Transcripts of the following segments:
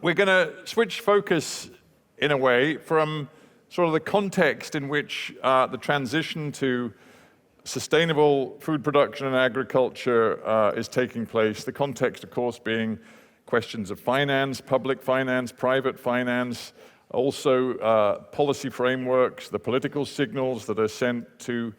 we're going to switch focus in a way from sort of the context in which the transition to sustainable food production and agriculture is taking place. The context, of course, being questions of finance, public finance, private finance, also policy frameworks, the political signals that are sent to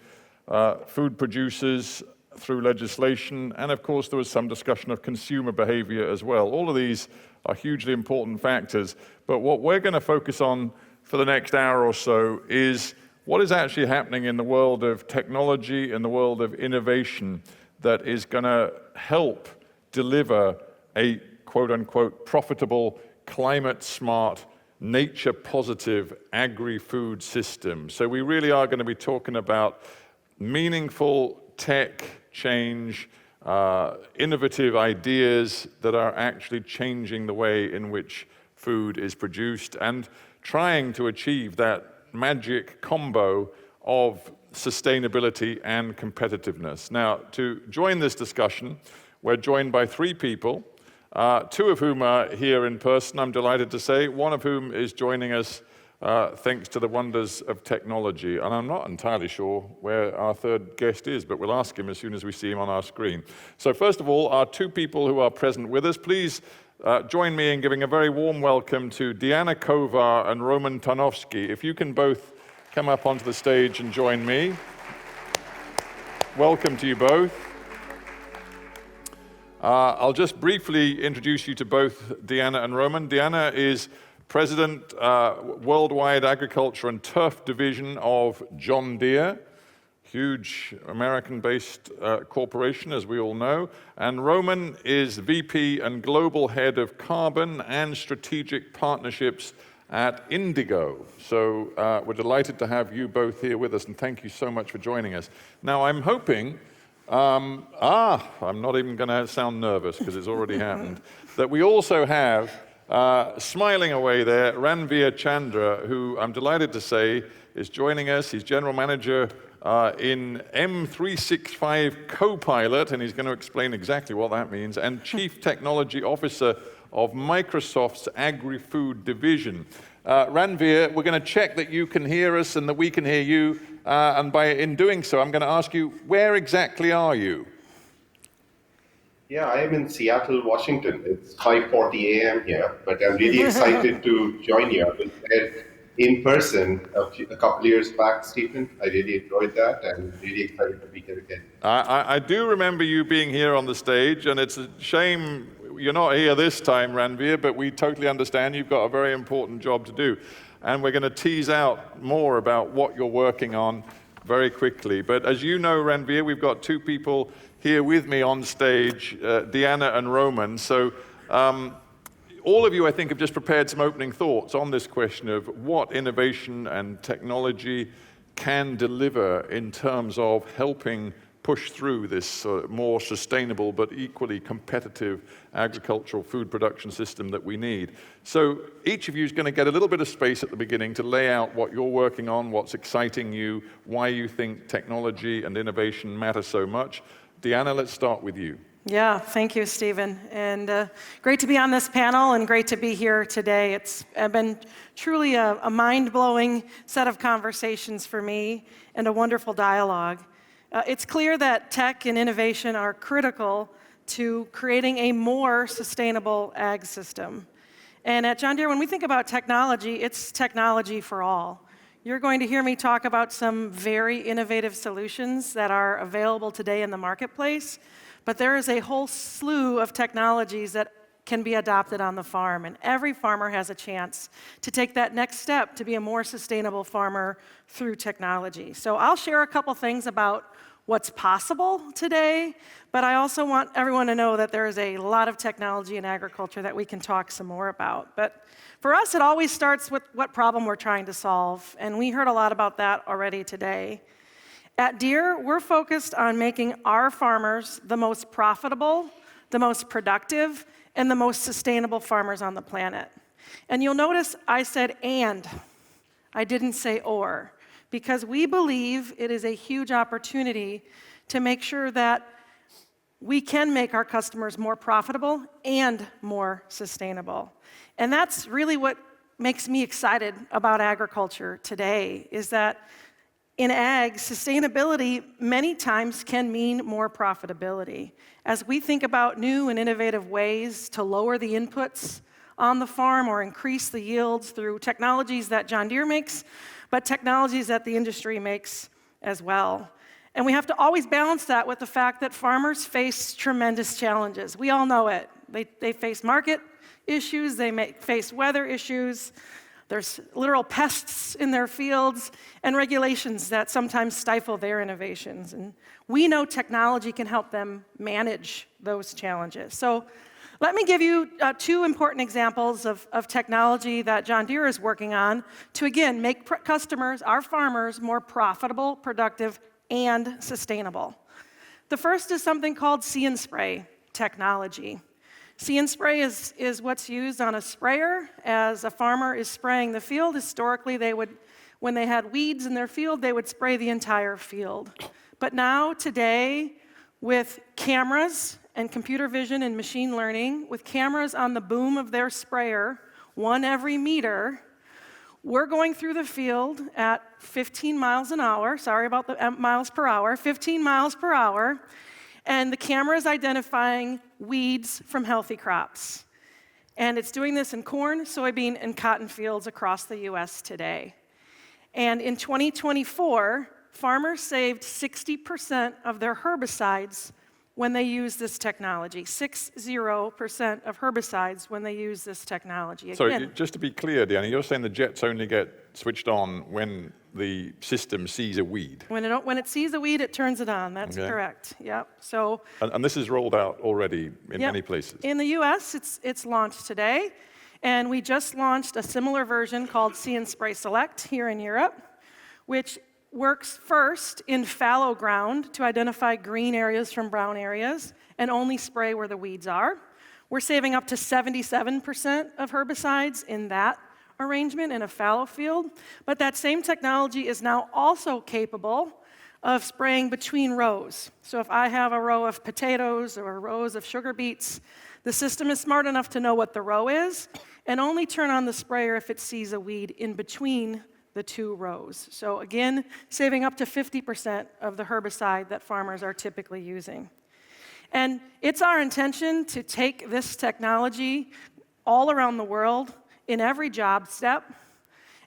food producers through legislation, and of course there was some discussion of consumer behavior as well. All of these are hugely important factors, but what we're going to focus on for the next hour or so is what is actually happening in the world of technology, in the world of innovation, that is going to help deliver a quote-unquote profitable, climate-smart, nature-positive agri-food system. So we really are going to be talking about meaningful tech change, innovative ideas that are actually changing the way in which food is produced and trying to achieve that magic combo of sustainability and competitiveness. Now, to join this discussion, we're joined by three people, two of whom are here in person, I'm delighted to say, one of whom is joining us thanks to the wonders of technology. And I'm not entirely sure where our third guest is, but we'll ask him as soon as we see him on our screen. So first of all, our two people who are present with us, please join me in giving a very warm welcome to Diana Kovar and Roman Tarnowski. If you can both come up onto the stage and join me. Welcome to you both. I'll just briefly introduce you to both Diana and Roman. Diana is President, Worldwide Agriculture and Turf Division of John Deere, huge American-based corporation, as we all know. And Roman is VP and Global Head of Carbon and Strategic Partnerships at Indigo. So we're delighted to have you both here with us, and thank you so much for joining us. Now, I'm hoping, I'm not even going to sound nervous because it's already happened, that we also have smiling away there, Ranveer Chandra, who I'm delighted to say is joining us. He's General Manager in M365 Copilot, and he's going to explain exactly what that means, and Chief Technology Officer of Microsoft's Agri-Food Division. Ranveer, we're going to check that you can hear us and that we can hear you, and in doing so, I'm going to ask you, where exactly are you? Yeah, I am in Seattle, Washington. It's 5:40 a.m. here, but I'm really excited to join you. I've been there in person a couple of years back, Stephen. I really enjoyed that, and really excited to be here again. I do remember you being here on the stage, and it's a shame you're not here this time, Ranveer, but we totally understand you've got a very important job to do. And we're going to tease out more about what you're working on very quickly. But as you know, Ranveer, we've got two people here with me on stage, Diana and Roman. So all of you, I think, have just prepared some opening thoughts on this question of what innovation and technology can deliver in terms of helping push through this more sustainable but equally competitive agricultural food production system that we need. So each of you is going to get a little bit of space at the beginning to lay out what you're working on, what's exciting you, why you think technology and innovation matter so much. Diana, let's start with you. Yeah, thank you, Stephen. And great to be on this panel and great to be here today. It's been truly a mind-blowing set of conversations for me and a wonderful dialogue. It's clear that tech and innovation are critical to creating a more sustainable ag system. And at John Deere, when we think about technology, it's technology for all. You're going to hear me talk about some very innovative solutions that are available today in the marketplace, but there is a whole slew of technologies that can be adopted on the farm, and every farmer has a chance to take that next step to be a more sustainable farmer through technology. So I'll share a couple things about what's possible today, but I also want everyone to know that there is a lot of technology in agriculture that we can talk some more about. But for us, it always starts with what problem we're trying to solve, and we heard a lot about that already today. At Deere, we're focused on making our farmers the most profitable, the most productive, and the most sustainable farmers on the planet. And you'll notice I said and, I didn't say or, because we believe it is a huge opportunity to make sure that we can make our customers more profitable and more sustainable. And that's really what makes me excited about agriculture today, is that in ag, sustainability many times can mean more profitability. As we think about new and innovative ways to lower the inputs on the farm or increase the yields through technologies that John Deere makes, but technologies that the industry makes as well. And we have to always balance that with the fact that farmers face tremendous challenges. We all know it. They face market issues, they face weather issues, there's literal pests in their fields, and regulations that sometimes stifle their innovations. And we know technology can help them manage those challenges. So let me give you two important examples of technology that John Deere is working on to, again, make customers, our farmers, more profitable, productive, and sustainable. The first is something called See and Spray technology. See and Spray is what's used on a sprayer as a farmer is spraying the field. Historically, when they had weeds in their field, they would spray the entire field. But now, today, with cameras and computer vision and machine learning, with cameras on the boom of their sprayer, one every meter, we're going through the field at 15 miles an hour, sorry about the miles per hour, 15 miles per hour, and the camera is identifying weeds from healthy crops. And it's doing this in corn, soybean, and cotton fields across the US today. And in 2024, farmers saved 60% of their herbicides when they use this technology. 60% of herbicides when they use this technology. Sorry, just to be clear, Deanna, you're saying the jets only get switched on when the system sees a weed? When it sees a weed, it turns it on. That's correct. Yep. So. And this is rolled out already in many places? In the U.S., it's launched today. And we just launched a similar version called See and Spray Select here in Europe, which works first in fallow ground to identify green areas from brown areas and only spray where the weeds are. We're saving up to 77% of herbicides in that arrangement in a fallow field. But that same technology is now also capable of spraying between rows. So if I have a row of potatoes or rows of sugar beets, the system is smart enough to know what the row is and only turn on the sprayer if it sees a weed in between the two rows. So again, saving up to 50% of the herbicide that farmers are typically using. And it's our intention to take this technology all around the world in every job step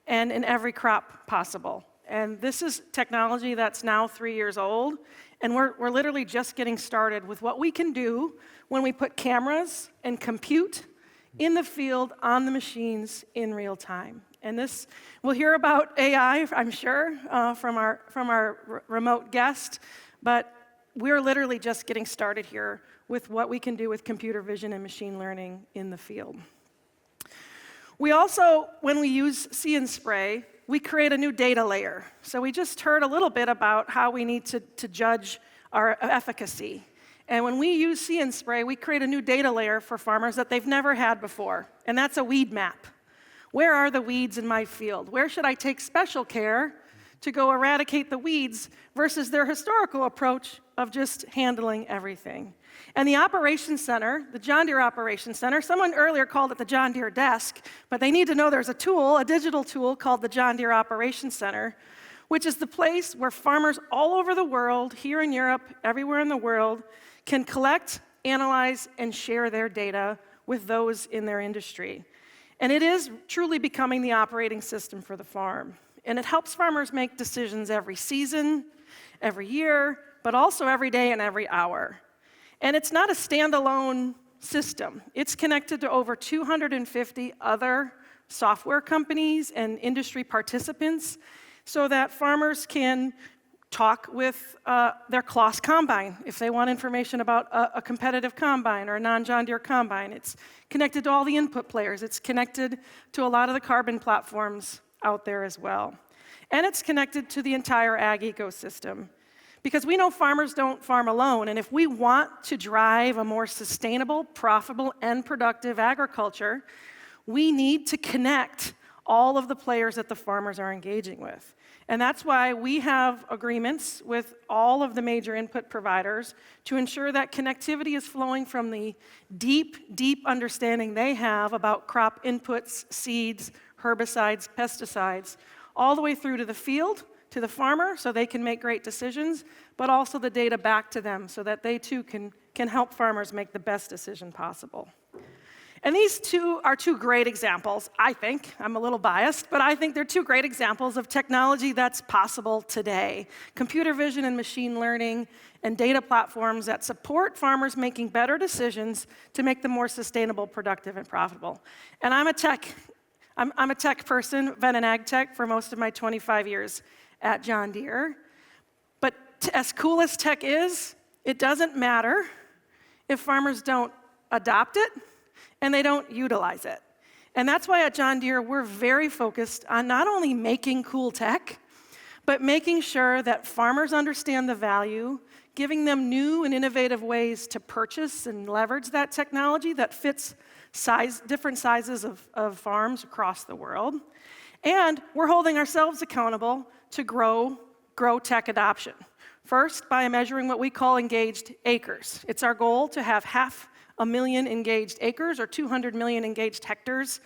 and in every crop possible. And this is technology that's now 3 years old, and we're literally just getting started with what we can do when we put cameras and compute in the field on the machines in real time. And this, we'll hear about AI, I'm sure, from our remote guest, but we're literally just getting started here with what we can do with computer vision and machine learning in the field. We also, when we use See and Spray, we create a new data layer. So we just heard a little bit about how we need to judge our efficacy. And when we use See and Spray, we create a new data layer for farmers that they've never had before, and that's a weed map. Where are the weeds in my field? Where should I take special care to go eradicate the weeds versus their historical approach of just handling everything? And the Operations Center, the John Deere Operations Center, someone earlier called it the John Deere Desk, but they need to know there's a tool, a digital tool called the John Deere Operations Center, which is the place where farmers all over the world, here in Europe, everywhere in the world, can collect, analyze, and share their data with those in their industry. And it is truly becoming the operating system for the farm. And it helps farmers make decisions every season, every year, but also every day and every hour. And it's not a standalone system. It's connected to over 250 other software companies and industry participants so that farmers can talk with their Claas combine if they want information about a competitive combine or a non-John Deere combine. It's connected to all the input players. It's connected to a lot of the carbon platforms out there as well. And it's connected to the entire ag ecosystem. Because we know farmers don't farm alone, and if we want to drive a more sustainable, profitable, and productive agriculture, we need to connect all of the players that the farmers are engaging with. And that's why we have agreements with all of the major input providers to ensure that connectivity is flowing from the deep, deep understanding they have about crop inputs, seeds, herbicides, pesticides, all the way through to the field, to the farmer, so they can make great decisions, but also the data back to them so that they too can help farmers make the best decision possible. And these two are two great examples, I think. I'm a little biased, but I think they're two great examples of technology that's possible today. Computer vision and machine learning and data platforms that support farmers making better decisions to make them more sustainable, productive, and profitable. And I'm a tech person, been in ag tech for most of my 25 years at John Deere. But as cool as tech is, it doesn't matter if farmers don't adopt it and they don't utilize it. And that's why at John Deere, we're very focused on not only making cool tech, but making sure that farmers understand the value, giving them new and innovative ways to purchase and leverage that technology that fits different sizes of farms across the world. And we're holding ourselves accountable to grow tech adoption. First, by measuring what we call engaged acres. It's our goal to have 500,000 engaged acres, or 200 million engaged hectares,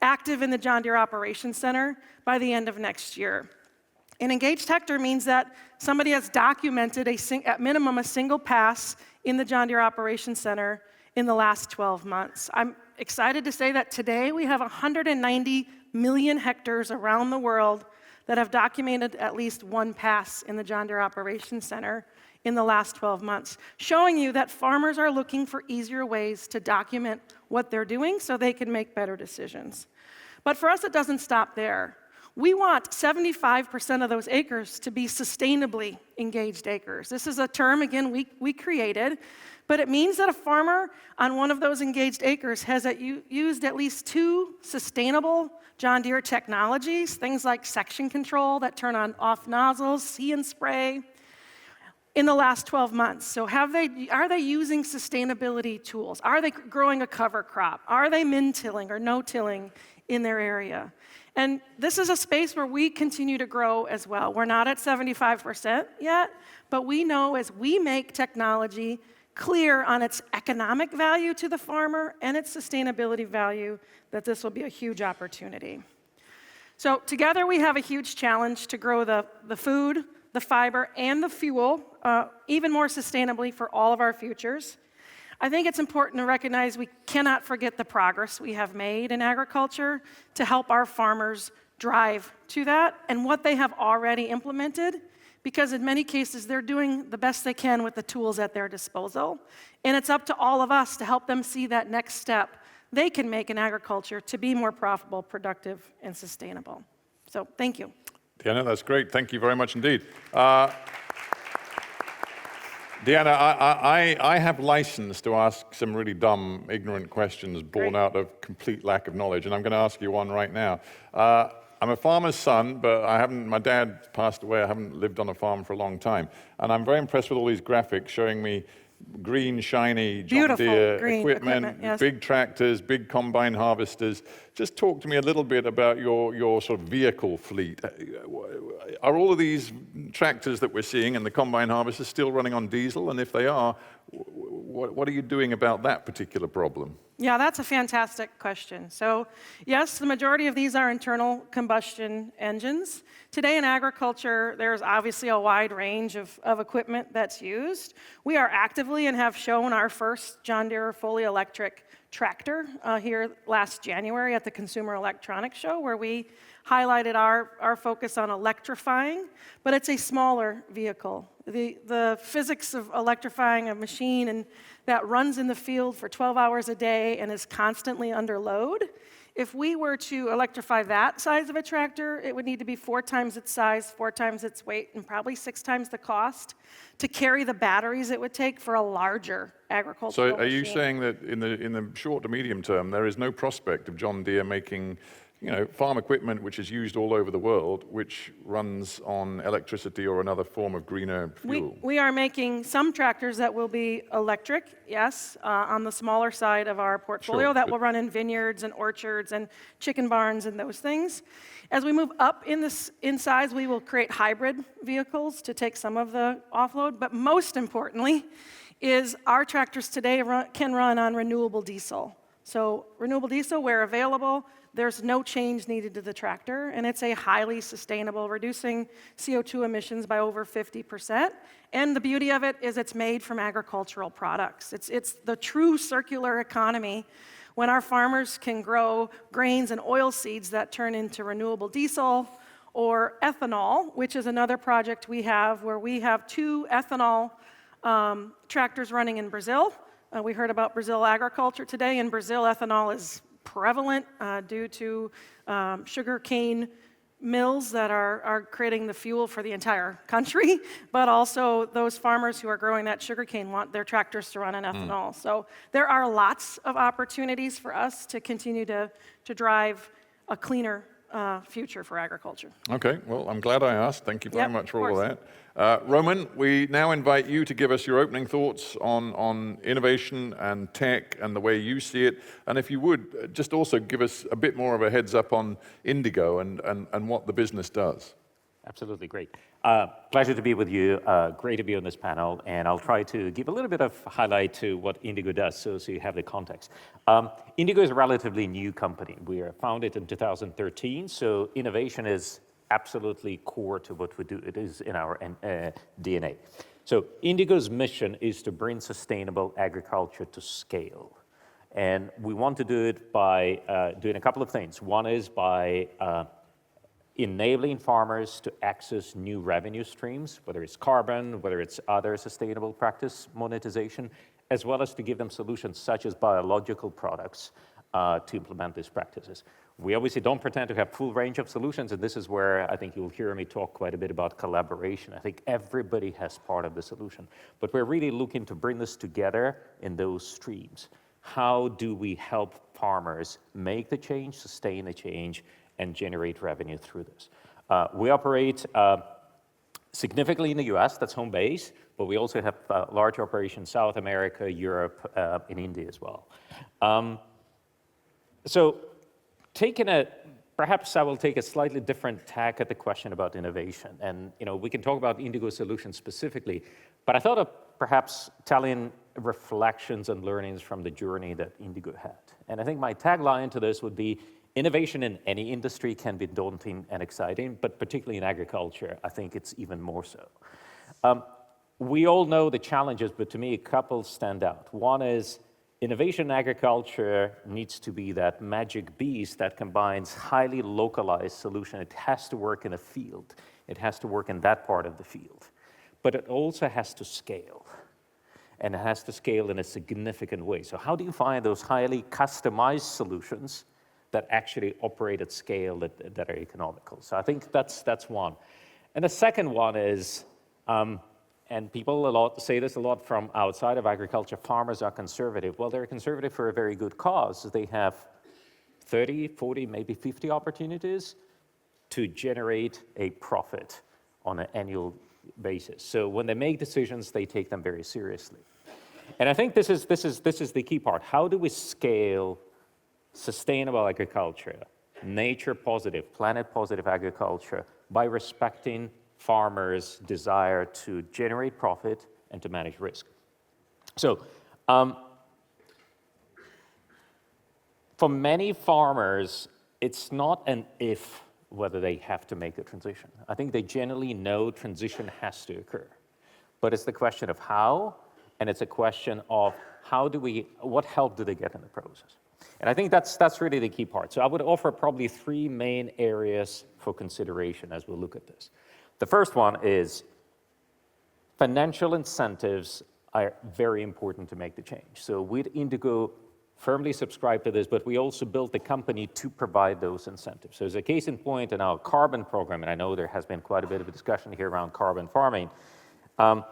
active in the John Deere Operations Center by the end of next year. An engaged hectare means that somebody has documented at minimum a single pass in the John Deere Operations Center in the last 12 months. I'm excited to say that today we have 190 million hectares around the world that have documented at least one pass in the John Deere Operations Center in the last 12 months, showing you that farmers are looking for easier ways to document what they're doing so they can make better decisions. But for us, it doesn't stop there. We want 75% of those acres to be sustainably engaged acres. This is a term, again, we created, but it means that a farmer on one of those engaged acres has used at least 2 sustainable John Deere technologies, things like section control that turn on off nozzles, see and spray, in the last 12 months. So are they using sustainability tools? Are they growing a cover crop? Are they min-tilling or no-tilling in their area? And this is a space where we continue to grow as well. We're not at 75% yet, but we know as we make technology clear on its economic value to the farmer and its sustainability value, that this will be a huge opportunity. So together we have a huge challenge to grow the food, the fiber, and the fuel even more sustainably for all of our futures. I think it's important to recognize we cannot forget the progress we have made in agriculture to help our farmers drive to that and what they have already implemented, because in many cases they're doing the best they can with the tools at their disposal. And it's up to all of us to help them see that next step they can make in agriculture to be more profitable, productive, and sustainable. So thank you. Deanna, that's great. Thank you very much indeed. Deanna, I have license to ask some really dumb, ignorant questions born out of complete lack of knowledge, and I'm going to ask you one right now. I'm a farmer's son, but my dad passed away. I haven't lived on a farm for a long time. And I'm very impressed with all these graphics showing me green, shiny John Deere equipment, yes. Big tractors, big combine harvesters. Just talk to me a little bit about your sort of vehicle fleet. Are all of these tractors that we're seeing and the combine harvesters still running on diesel? And if they are, what are you doing about that particular problem? Yeah, that's a fantastic question. So yes, the majority of these are internal combustion engines. Today in agriculture, there's obviously a wide range of equipment that's used. We are actively and have shown our first John Deere fully electric tractor here last January at the Consumer Electronics Show, where we highlighted our focus on electrifying, but it's a smaller vehicle. The physics of electrifying a machine and that runs in the field for 12 hours a day and is constantly under load, if we were to electrify that size of a tractor, it would need to be 4 times its size, 4 times its weight, and probably 6 times the cost to carry the batteries it would take for a larger agricultural So are you machine. saying that in the short to medium term, there is no prospect of John Deere making farm equipment which is used all over the world, which runs on electricity or another form of greener fuel. We are making some tractors that will be electric, yes, on the smaller side of our portfolio, Sure, that but- will run in vineyards and orchards and chicken barns and those things. As we move up in size, we will create hybrid vehicles to take some of the offload, but most importantly is our tractors today can run on renewable diesel. So renewable diesel, where available, there's no change needed to the tractor, and it's a highly sustainable, reducing CO2 emissions by over 50%. And the beauty of it is it's made from agricultural products. It's the true circular economy when our farmers can grow grains and oil seeds that turn into renewable diesel or ethanol, which is another project we have where we have 2 ethanol tractors running in Brazil. We heard about Brazil agriculture today. In Brazil, ethanol is prevalent due to sugarcane mills that are creating the fuel for the entire country, but also those farmers who are growing that sugarcane want their tractors to run on ethanol. So there are lots of opportunities for us to continue to drive a cleaner future for agriculture. Okay, well, I'm glad I asked. Thank you very Yep, much of for all of course. that. Roman, we now invite you to give us your opening thoughts on innovation and tech and the way you see it. And if you would, just also give us a bit more of a heads up on Indigo and what the business does. Absolutely, great. Pleasure to be with you. Great to be on this panel, and I'll try to give a little bit of highlight to what Indigo does, so you have the context. Indigo is a relatively new company. We are founded in 2013, so innovation is absolutely core to what we do. It is in our DNA. So Indigo's mission is to bring sustainable agriculture to scale. And we want to do it by doing a couple of things. One is by enabling farmers to access new revenue streams, whether it's carbon, whether it's other sustainable practice monetization, as well as to give them solutions such as biological products to implement these practices. We obviously don't pretend to have full range of solutions, and this is where I think you'll hear me talk quite a bit about collaboration. I think everybody has part of the solution, but we're really looking to bring this together in those streams. How do we help farmers make the change, sustain the change, and generate revenue through this? We operate significantly in the US, that's home base, but we also have large operations in South America, Europe, and India as well. So perhaps I will take a slightly different tack at the question about innovation. And we can talk about Indigo Solutions specifically, but I thought of perhaps telling reflections and learnings from the journey that Indigo had. And I think my tagline to this would be, innovation in any industry can be daunting and exciting, but particularly in agriculture, I think it's even more so. We all know the challenges, but to me, a couple stand out. One is innovation in agriculture needs to be that magic beast that combines highly localized solution. It has to work in a field. It has to work in that part of the field. But it also has to scale. And it has to scale in a significant way. So how do you find those highly customized solutions that actually operate at scale that are economical? So I think that's one. And the second one is, and people say this a lot from outside of agriculture, farmers are conservative. Well, they're conservative for a very good cause. They have 30, 40, maybe 50 opportunities to generate a profit on an annual basis. So when they make decisions, they take them very seriously. And I think this is the key part. How do we scale sustainable agriculture, nature positive, planet positive agriculture by respecting farmers' desire to generate profit and to manage risk? So for many farmers, it's not an if whether they have to make the transition. I think they generally know transition has to occur. But it's the question of how, and it's a question of what help do they get in the process? And I think that's really the key part. So I would offer probably 3 main areas for consideration as we look at this. The first one is financial incentives are very important to make the change. So with Indigo, firmly subscribe to this, but we also built the company to provide those incentives. So as a case in point in our carbon program, and I know there has been quite a bit of a discussion here around carbon farming, our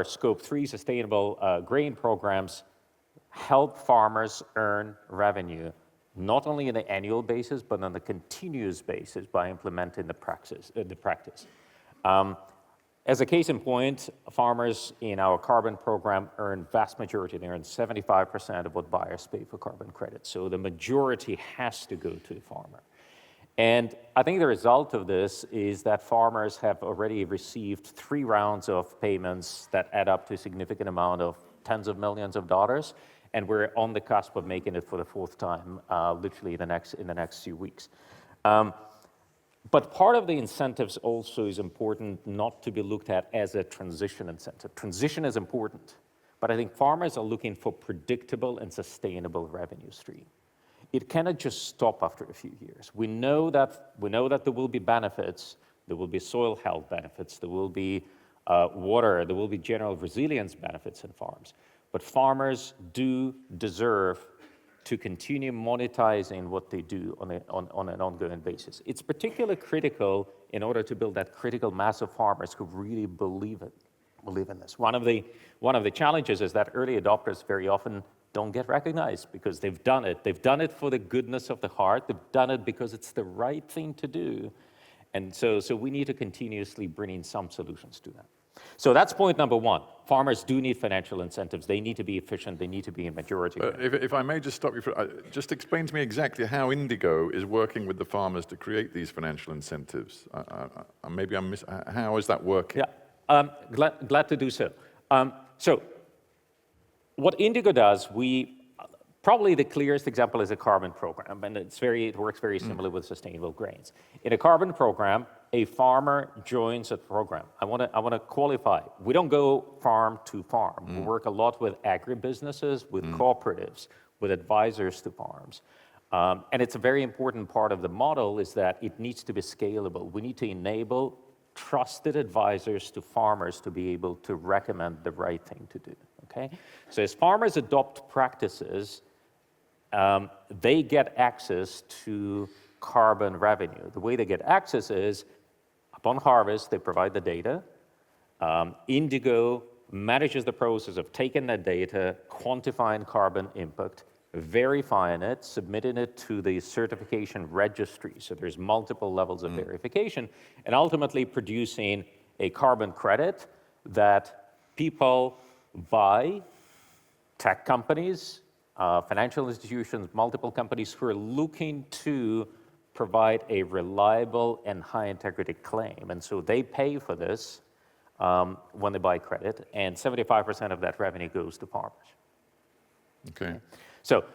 Scope 3 sustainable grain programs help farmers earn revenue not only on an annual basis, but on a continuous basis by implementing the practice. As a case in point, farmers in our carbon program earn vast majority, they earn 75% of what buyers pay for carbon credits. So the majority has to go to the farmer. And I think the result of this is that farmers have already received 3 rounds of payments that add up to a significant amount of tens of millions of dollars. And we're on the cusp of making it for the 4th time, literally in the next few weeks. But part of the incentives also is important not to be looked at as a transition incentive. Transition is important, but I think farmers are looking for predictable and sustainable revenue stream. It cannot just stop after a few years. We know that there will be benefits. There will be soil health benefits. There will be water. There will be general resilience benefits in farms. But farmers do deserve to continue monetizing what they do on an ongoing basis. It's particularly critical in order to build that critical mass of farmers who really believe in this. One of the challenges is that early adopters very often don't get recognized because they've done it. They've done it for the goodness of the heart. They've done it because it's the right thing to do. And so we need to continuously bring in some solutions to that. So that's point number 1. Farmers do need financial incentives. They need to be efficient. They need to be in majority. If I may just stop you for, just explain to me exactly how Indigo is working with the farmers to create these financial incentives. Maybe how is that working? Yeah, glad to do so. So what Indigo does, probably the clearest example is a carbon program, and it works very similar with sustainable grains. In a carbon program, a farmer joins a program. I want to qualify. We don't go farm to farm. We work a lot with agribusinesses, with cooperatives, with advisors to farms. And it's a very important part of the model is that it needs to be scalable. We need to enable trusted advisors to farmers to be able to recommend the right thing to do. Okay? So as farmers adopt practices, they get access to carbon revenue. The way they get access is, upon harvest, they provide the data. Indigo manages the process of taking that data, quantifying carbon impact, verifying it, submitting it to the certification registry. So there's multiple levels of verification, and ultimately producing a carbon credit that people buy, tech companies, financial institutions, multiple companies who are looking to provide a reliable and high integrity claim. And so they pay for this when they buy credit, and 75% of that revenue goes to farmers. Okay. So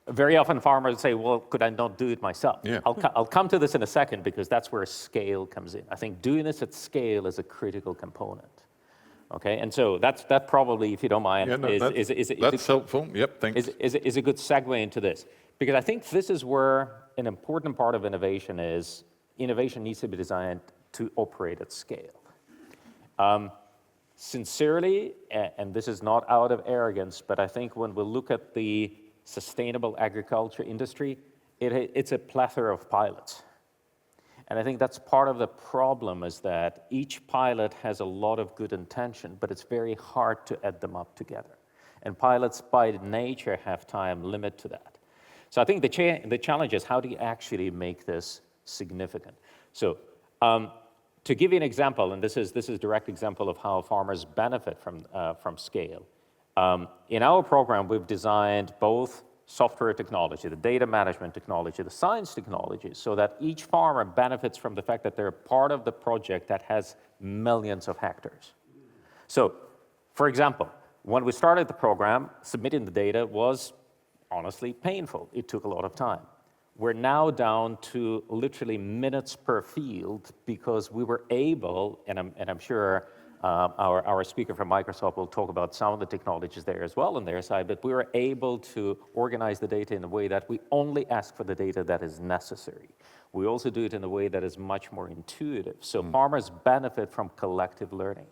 very often farmers say, well, could I not do it myself? Yeah. I'll come to this in a second because that's where scale comes in. I think doing this at scale is a critical component. Okay, and so that probably, if you don't mind, that's helpful. Yep, thanks. Is a good segue into this. Because I think this is where an important part of innovation is. Innovation needs to be designed to operate at scale. Sincerely, and this is not out of arrogance, but I think when we look at the sustainable agriculture industry, it's a plethora of pilots. And I think that's part of the problem is that each pilot has a lot of good intention, but it's very hard to add them up together. And pilots by nature have time limit to that. So I think the challenge is how do you actually make this significant? So to give you an example, and this is a direct example of how farmers benefit from scale. In our program, we've designed both software technology, the data management technology, the science technology, so that each farmer benefits from the fact that they're part of the project that has millions of hectares. So, for example, when we started the program, submitting the data was honestly painful. It took a lot of time. We're now down to literally minutes per field because we were able, and I'm sure our speaker from Microsoft will talk about some of the technologies there as well on their side, but we were able to organize the data in a way that we only ask for the data that is necessary. We also do it in a way that is much more intuitive. So farmers benefit from collective learning.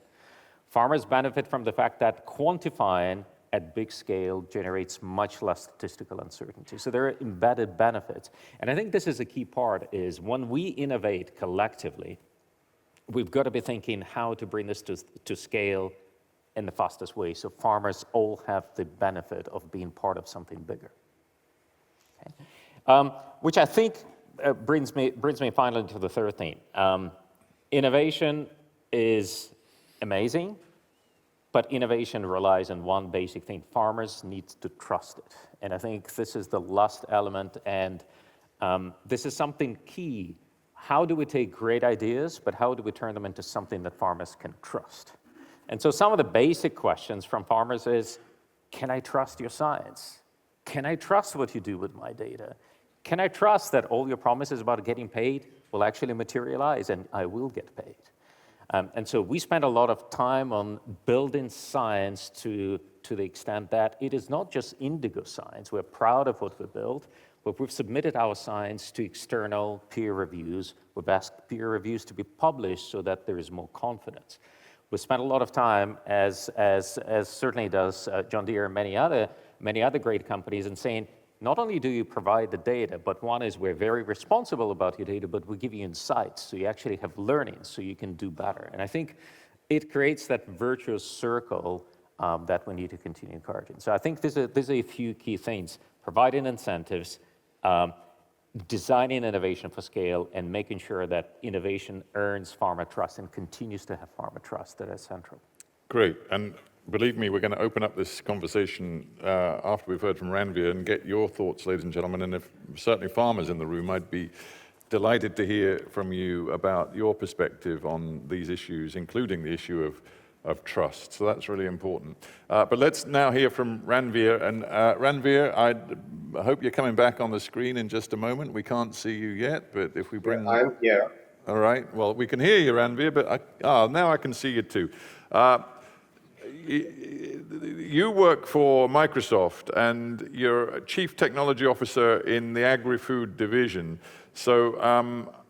Farmers benefit from the fact that quantifying at big scale generates much less statistical uncertainty. So there are embedded benefits. And I think this is a key part is when we innovate collectively, we've got to be thinking how to bring this to scale in the fastest way so farmers all have the benefit of being part of something bigger. Okay? Which I think brings me finally to the third theme. Innovation is amazing, but innovation relies on one basic thing. Farmers need to trust it. And I think this is the last element, and this is something key. How do we take great ideas, but how do we turn them into something that farmers can trust? And so some of the basic questions from farmers is, can I trust your science? Can I trust what you do with my data? Can I trust that all your promises about getting paid will actually materialize and I will get paid? And so we spend a lot of time on building science to the extent that it is not just indigo science. We're proud of what we built, but we've submitted our science to external peer reviews. We've asked peer reviews to be published so that there is more confidence. We spent a lot of time, as certainly does John Deere and many other great companies, in saying, not only do you provide the data, but one is we're very responsible about your data, but we give you insights, so you actually have learnings, so you can do better. And I think it creates that virtuous circle that we need to continue encouraging. So I think there's a few key things: providing incentives, designing innovation for scale, and making sure that innovation earns farmer trust and continues to have farmer trust that is central. Great. And believe me, we're going to open up this conversation after we've heard from Ranveer and get your thoughts, ladies and gentlemen. And if certainly farmers in the room, I'd be delighted to hear from you about your perspective on these issues, including the issue of trust. So that's really important. But let's now hear from Ranveer. And Ranveer, I hope you're coming back on the screen in just a moment. We can't see you yet, but if we bring... I'm here. All right. Well, we can hear you, Ranveer, but now I can see you too. You work for Microsoft, and you're a Chief Technology Officer in the Agri-Food division. So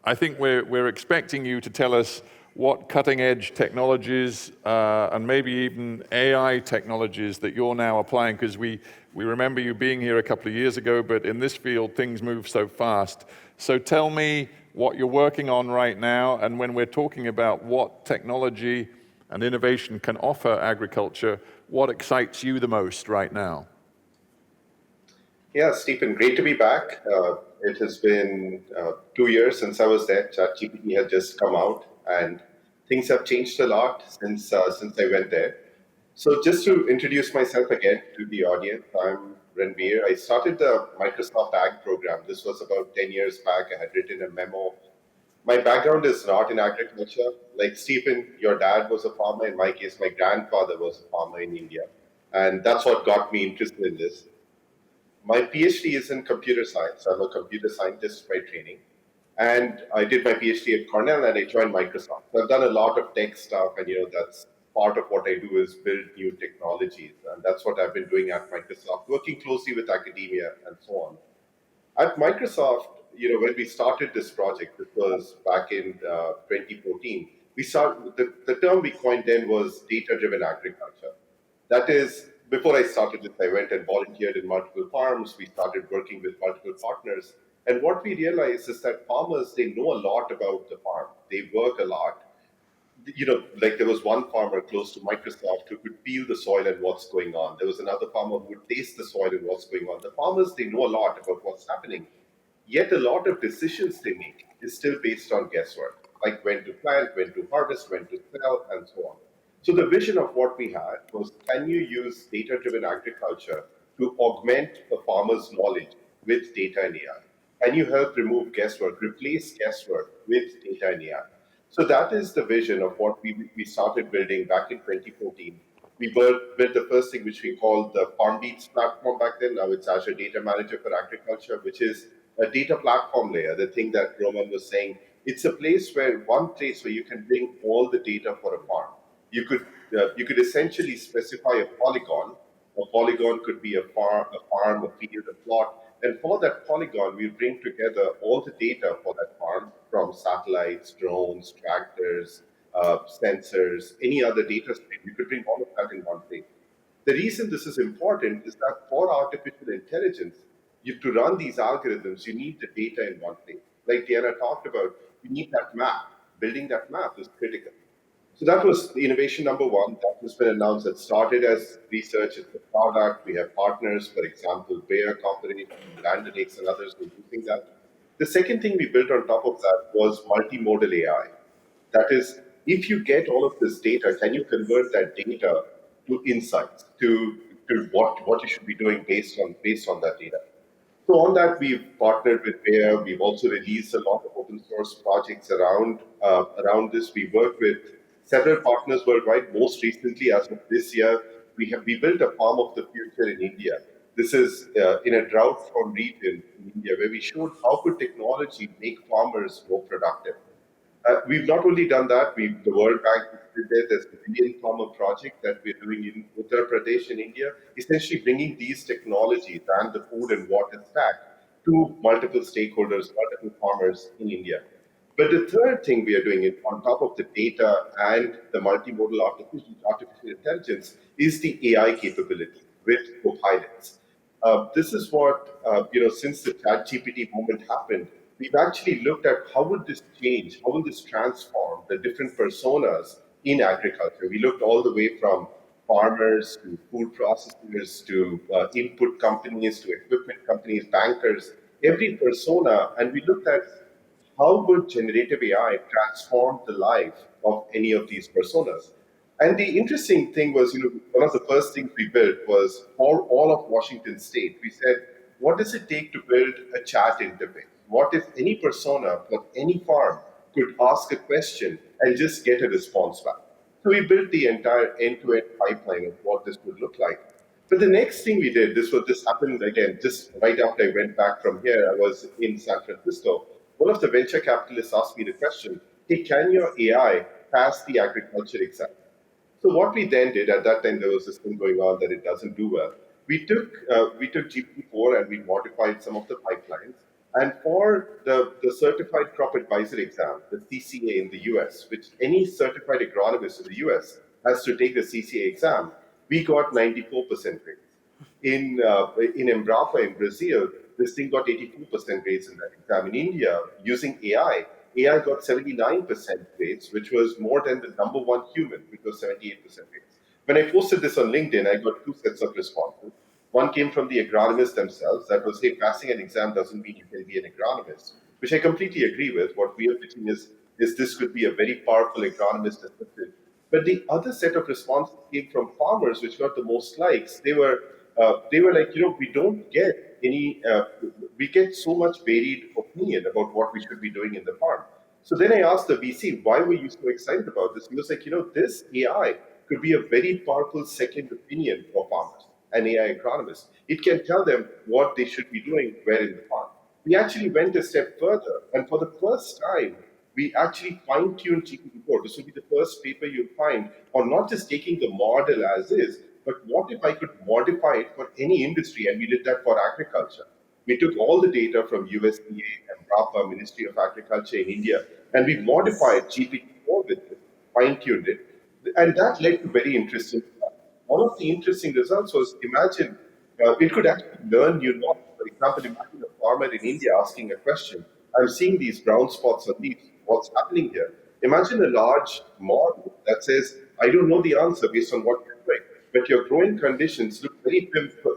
I think we're expecting you to tell us what cutting-edge technologies and maybe even AI technologies that you're now applying, because we remember you being here a couple of years ago, but in this field, things move so fast. So tell me what you're working on right now, and when we're talking about what technology and innovation can offer agriculture, what excites you the most right now? Yeah, Stephen, great to be back. It has been 2 years since I was there. ChatGPT had just come out, and things have changed a lot since I went there. So just to introduce myself again to the audience, I'm Ranveer. I started the Microsoft Ag program. This was about 10 years back. I had written a memo. My background is not in agriculture. Like Stephen, your dad was a farmer. In my case, my grandfather was a farmer in India. And that's what got me interested in this. My PhD is in computer science. I'm a computer scientist by training. And I did my PhD at Cornell, and I joined Microsoft. So I've done a lot of tech stuff, and that's part of what I do is build new technologies. And that's what I've been doing at Microsoft, working closely with academia and so on. At Microsoft, when we started this project, this was back in 2014, the term we coined then was data-driven agriculture. That is, before I started this, I went and volunteered in multiple farms. We started working with multiple partners. And what we realized is that farmers, they know a lot about the farm. They work a lot. Like there was one farmer close to Microsoft who could feel the soil and what's going on. There was another farmer who would taste the soil and what's going on. The farmers, they know a lot about what's happening. Yet a lot of decisions they make is still based on guesswork, like when to plant, when to harvest, when to sell, and so on. So the vision of what we had was, can you use data-driven agriculture to augment a farmer's knowledge with data and AI? Can you help remove guesswork, replace guesswork with data and AI? So that is the vision of what we started building back in 2014. We built the first thing which we called the FarmBeats platform back then. Now it's Azure Data Manager for Agriculture, which is a data platform layer, the thing that Roman was saying. It's a one place where you can bring all the data for a farm. You could essentially specify a polygon. A polygon could be a farm, a field, a plot. And for that polygon, we bring together all the data for that farm from satellites, drones, tractors, sensors, any other data stream. You could bring all of that in one place. The reason this is important is that for artificial intelligence, to run these algorithms, you need the data in one place. Like Diana talked about, you need that map. Building that map is critical. So that was the innovation number one. That has been announced. It started as research, it's a product. We have partners, for example, Bayer Company, Land Lakes, and others who are using that. The second thing we built on top of that was multimodal AI. That is, if you get all of this data, can you convert that data to insights, to what you should be doing based on that data? So on that, we've partnered with Bayer. We've also released a lot of open source projects around this. We work with several partners worldwide. Most recently, as of this year, we built a farm of the future in India. This is in a drought-prone region in India, where we showed how could technology make farmers more productive. We've not only done that, the World Bank did there. There's the Indian Farmer Project that we're doing in Uttar Pradesh in India, essentially bringing these technologies and the food and water stack to multiple stakeholders, multiple farmers in India. But the third thing we are doing on top of the data and the multimodal artificial intelligence is the AI capability with copilots. This is what, since the ChatGPT moment happened, we've actually looked at how would this change, how will this transform the different personas in agriculture. We looked all the way from farmers to food processors to input companies to equipment companies, bankers, every persona, and we looked at how would generative AI transform the life of any of these personas. And the interesting thing was, one of the first things we built was for all of Washington State. We said, what does it take to build a chat interface? What if any persona for any farm could ask a question and just get a response back? So we built the entire end-to-end pipeline of what this would look like. But the next thing we did, this happened again just right after I went back from here. I was in San Francisco. One of the venture capitalists asked me the question, hey, can your AI pass the agriculture exam? So what we then did, at that time there was this thing going on that it doesn't do well. We took GPT-4 and we modified some of the pipelines. And for the Certified Crop Advisor exam, the CCA in the US, which any certified agronomist in the US has to take the CCA exam, we got 94% grades. In Embrapa in Brazil, this thing got 84% grades in that exam. In India, using AI got 79% grades, which was more than the number one human, which was 78% grades. When I posted this on LinkedIn, I got two sets of responses. One came from the agronomists themselves. That was, hey, passing an exam doesn't mean you can be an agronomist, which I completely agree with. What we are pitching is this could be a very powerful agronomist assistant. But the other set of responses came from farmers, which got the most likes. They were like, we don't get any, we get so much varied opinion about what we should be doing in the farm. So then I asked the VC, why were you so excited about this? He was like, this AI could be a very powerful second opinion for farmers, an AI agronomist. It can tell them what they should be doing where in the farm. We actually went a step further, and for the first time, we actually fine-tuned GPT-4. This will be the first paper you'll find on not just taking the model as is, but what if I could modify it for any industry? And we did that for agriculture. We took all the data from USDA, Embrapa, Ministry of Agriculture in India, and we modified GPT-4 with it, fine-tuned it. And that led to very interesting stuff. One of the interesting results was, imagine, it could actually learn new knowledge. For example, imagine a farmer in India asking a question. I'm seeing these brown spots on leaves. What's happening here? Imagine a large model that says, I don't know the answer based on what you're doing, but your growing conditions look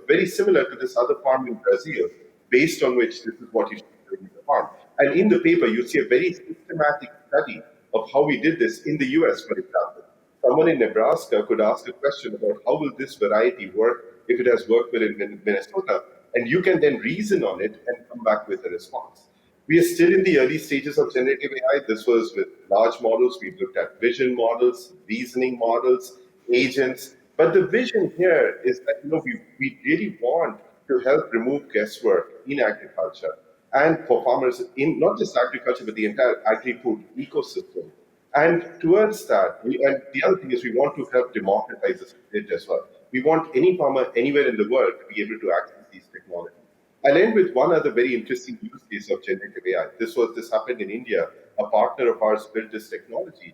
very similar to this other farm in Brazil, based on which this is what you should be doing in the farm. And in the paper, you see a very systematic study of how we did this in the US, for example. Someone in Nebraska could ask a question about how will this variety work if it has worked well in Minnesota, and you can then reason on it and come back with a response. We are still in the early stages of generative AI. This was with large models. We've looked at vision models, reasoning models, agents. But the vision here is that we really want to help remove guesswork in agriculture and for farmers in not just agriculture, but the entire agri-food ecosystem. And towards that, and the other thing is we want to help democratize it as well. We want any farmer anywhere in the world to be able to access these technologies. I'll end with one other very interesting use case of generative AI. This happened in India. A partner of ours built this technology,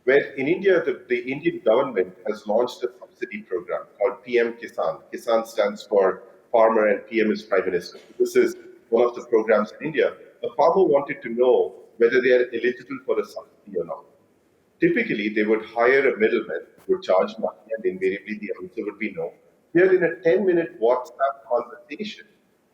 where in India, the Indian government has launched a subsidy program called PM Kisan. Kisan stands for Farmer and PM is Prime Minister. This is one of the programs in India. A farmer wanted to know whether they are eligible for a subsidy or not. typically they would hire a middleman, would charge money, and invariably the answer would be no. Here in a 10-minute WhatsApp conversation,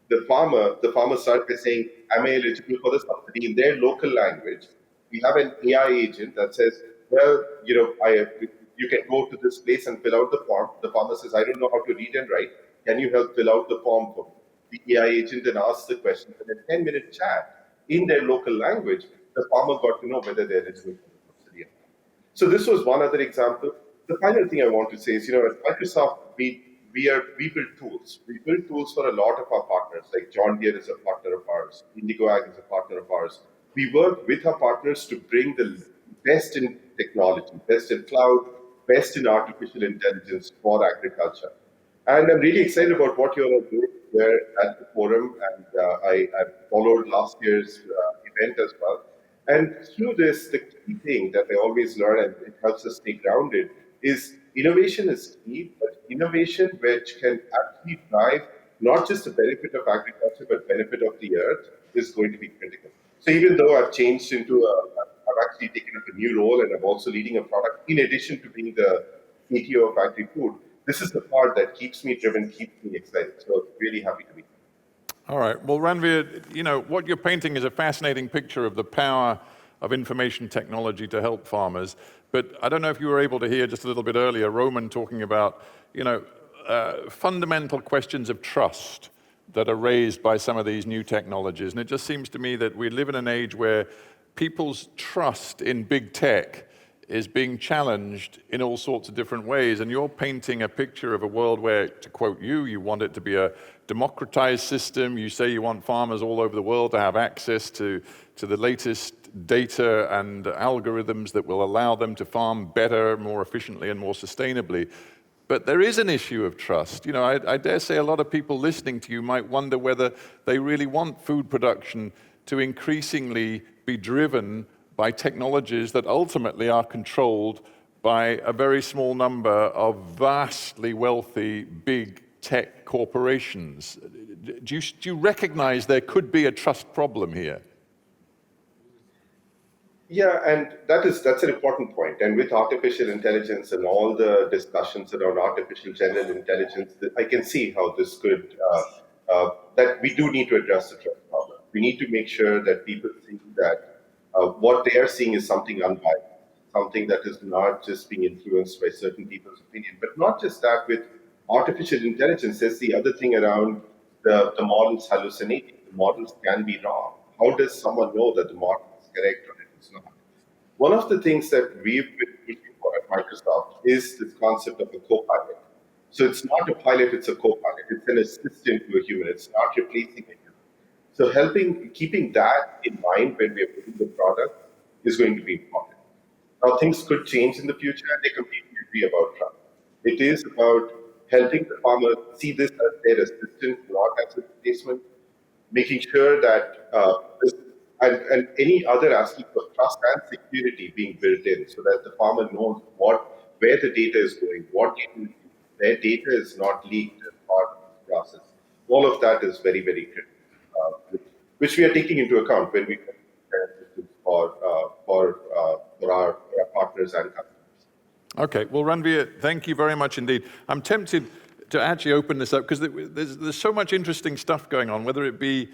the farmer starts by saying, am I eligible for the subsidy in their local language? We have an AI agent that says, well, you can go to this place and fill out the form. The farmer says, I don't know how to read and write. Can you help fill out the form for me? The AI agent then asks the question, and in a 10-minute chat in their local language, the farmer got to know whether they're eligible for the subsidy or not. So this was one other example. The final thing I want to say is, at Microsoft, we build tools. We build tools for a lot of our partners, like John Deere is a partner of ours, Indigo Ag is a partner of ours. We work with our partners to bring the best in technology, best in cloud, best in artificial intelligence for agriculture. And I'm really excited about what you're all doing there at the forum, and I followed last year's event as well. And through this, the key thing that I always learn, and it helps us stay grounded, is innovation is key, but innovation which can actually drive not just the benefit of agriculture, but benefit of the earth is going to be critical. So even though I've changed I've actually taken up a new role, and I'm also leading a product, in addition to being the CTO of AgriFood, this is the part that keeps me driven, keeps me excited. So really happy to be here. All right. Well, Ranveer, what you're painting is a fascinating picture of the power of information technology to help farmers. But I don't know if you were able to hear just a little bit earlier, Roman talking about, fundamental questions of trust that are raised by some of these new technologies. And it just seems to me that we live in an age where people's trust in big tech is being challenged in all sorts of different ways. And you're painting a picture of a world where, to quote you want it to be a democratized system. You say you want farmers all over the world to have access to the latest data and algorithms that will allow them to farm better, more efficiently, and more sustainably. But there is an issue of trust. I dare say a lot of people listening to you might wonder whether they really want food production to increasingly be driven by technologies that ultimately are controlled by a very small number of vastly wealthy big tech corporations. Do you recognize there could be a trust problem here? Yeah, and that's an important point. And with artificial intelligence and all the discussions around artificial general intelligence, I can see how this could, that we do need to address the trust problem. We need to make sure that people see that what they are seeing is something unbiased, something that is not just being influenced by certain people's opinion. But not just that, with artificial intelligence, there's the other thing around the models hallucinating. The models can be wrong. How does someone know that the model is correct or it is not? One of the things that we've been looking for at Microsoft is this concept of a co-pilot. So it's not a pilot, it's a co-pilot. It's an assistant to a human. It's not replacing a human. So keeping that in mind when we are building the product is going to be important. Now, things could change in the future, and they completely agree about trust. It is about helping the farmer see this as their assistant, not as a replacement, making sure that and any other aspect of trust and security being built in, so that the farmer knows where the data is going, their data is not leaked as part of the process. All of that is very, very critical. Which we are taking into account when we for our partners and customers. Okay, well, Ranveer, thank you very much indeed. I'm tempted to actually open this up because there's so much interesting stuff going on, whether it be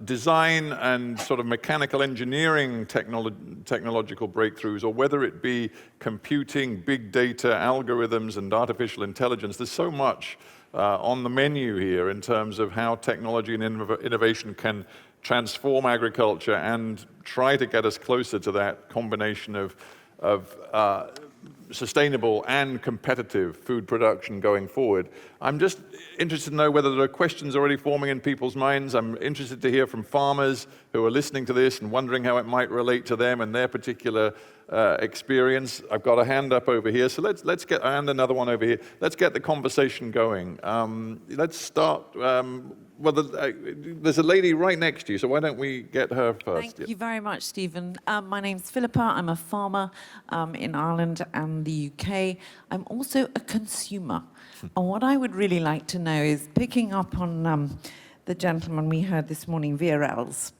design and sort of mechanical engineering technological breakthroughs, or whether it be computing, big data, algorithms, and artificial intelligence. There's so much on the menu here in terms of how technology and innovation can transform agriculture and try to get us closer to that combination of sustainable and competitive food production going forward. I'm just interested to know whether there are questions already forming in people's minds. I'm interested to hear from farmers who are listening to this and wondering how it might relate to them and their particular experience. I've got a hand up over here, so let's get, and another one over here. Let's get the conversation going. Let's start. Well, there's a lady right next to you, so why don't we get her first? Thank you very much, Stephen. My name's Philippa. I'm a farmer in Ireland and the UK. I'm also a consumer. And what I would really like to know is, picking up on the gentleman we heard this morning, VRL's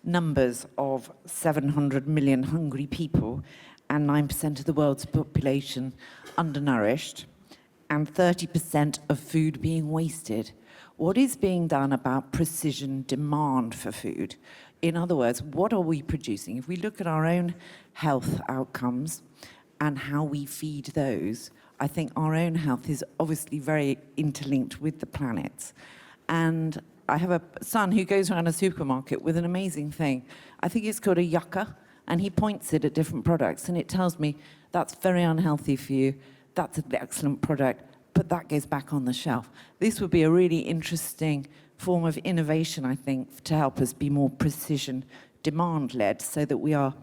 numbers of 700 million hungry people and 9% of the world's population undernourished and 30% of food being wasted. What is being done about precision demand for food? In other words, what are we producing? If we look at our own health outcomes and how we feed those, I think our own health is obviously very interlinked with the planet's. And I have a son who goes around a supermarket with an amazing thing. I think it's called a yucca, and he points it at different products, and it tells me that's very unhealthy for you, that's an excellent product, but that goes back on the shelf. This would be a really interesting form of innovation, I think, to help us be more precision demand-led, so that we are,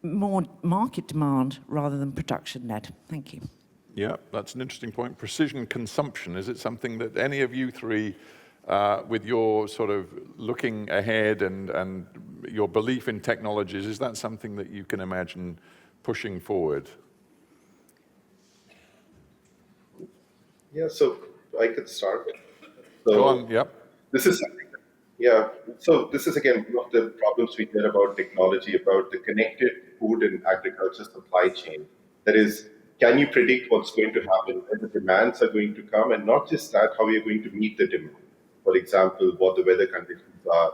more market demand rather than production-led. Thank you. Yeah, that's an interesting point. Precision consumption, is it something that any of you three, with your sort of looking ahead and your belief in technologies, is that something that you can imagine pushing forward? Yeah, so I could start. Go on, yep. This is something, so this is again one of the problems we hear about technology, about the connected food and agriculture supply chain. That is, can you predict what's going to happen, when the demands are going to come, and not just that, how you're going to meet the demand. For example, what the weather conditions are.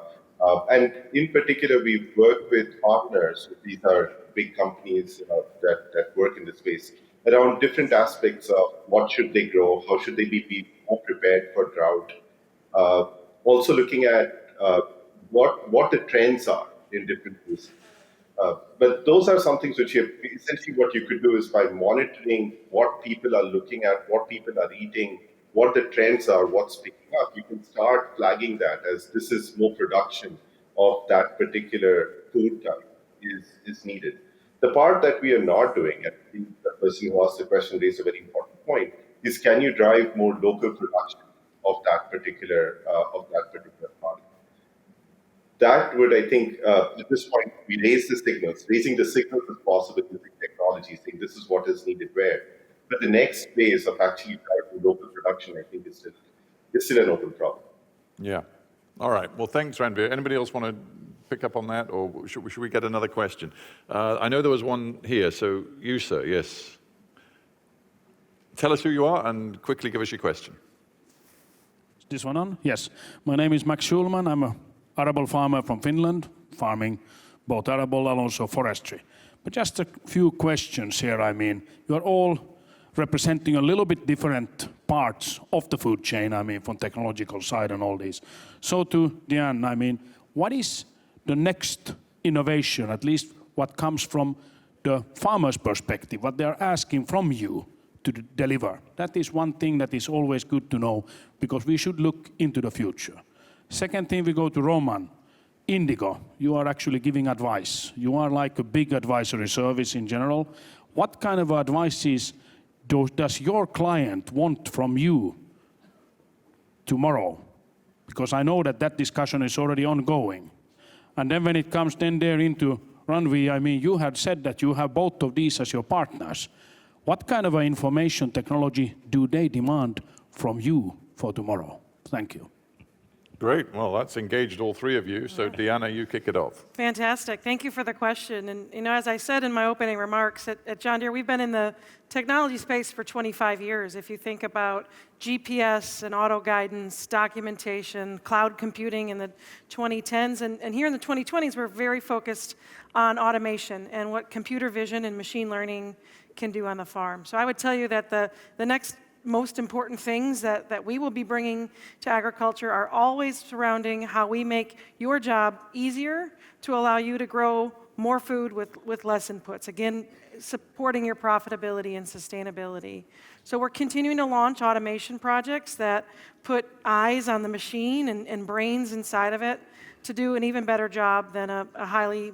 And in particular, we work with partners. These are big companies that work in this space around different aspects of what should they grow, how should they be more prepared for drought. Also looking at what the trends are in different places. But those are some things which essentially what you could do is by monitoring what people are looking at, what people are eating, what the trends are, what's picking up, you can start flagging that as this is more production of that particular food type is needed. The part that we are not doing, and I think the person who asked the question raised a very important point, is can you drive more local production of that particular product? That would, I think, at this point, we raise the signals. Raising the signals is possible using technology, saying this is what is needed where. But the next phase of actually driving local production, I think, is still an open problem. Yeah. All right. Well, thanks, Ranveer. Anybody else want to pick up on that, or should we get another question? I know there was one here, so you, sir, yes. Tell us who you are and quickly give us your question. Is this one on? Yes. My name is Max Schulman. I'm an arable farmer from Finland, farming both arable and also forestry. But just a few questions here. I mean, you are all representing a little bit different parts of the food chain, I mean, from technological side and all these. So to Diane, I mean, what is the next innovation, at least what comes from the farmer's perspective, what they're asking from you to deliver? That is one thing that is always good to know, because we should look into the future. Second thing, we go to Roman. Indigo, you are actually giving advice. You are like a big advisory service in general. What kind of advices does your client want from you tomorrow? Because I know that discussion is already ongoing. And then when it comes then there into Ranveer, I mean, you had said that you have both of these as your partners. What kind of information technology do they demand from you for tomorrow? Thank you. Great. Well, that's engaged all three of you. So, Diana, you kick it off. Fantastic. Thank you for the question. And as I said in my opening remarks, at John Deere, we've been in the technology space for 25 years. If you think about GPS and auto guidance, documentation, cloud computing in the 2010s, and here in the 2020s, we're very focused on automation and what computer vision and machine learning can do on the farm. So I would tell you that the next most important things that we will be bringing to agriculture are always surrounding how we make your job easier to allow you to grow more food with less inputs. Again, supporting your profitability and sustainability. So we're continuing to launch automation projects that put eyes on the machine and brains inside of it to do an even better job than a highly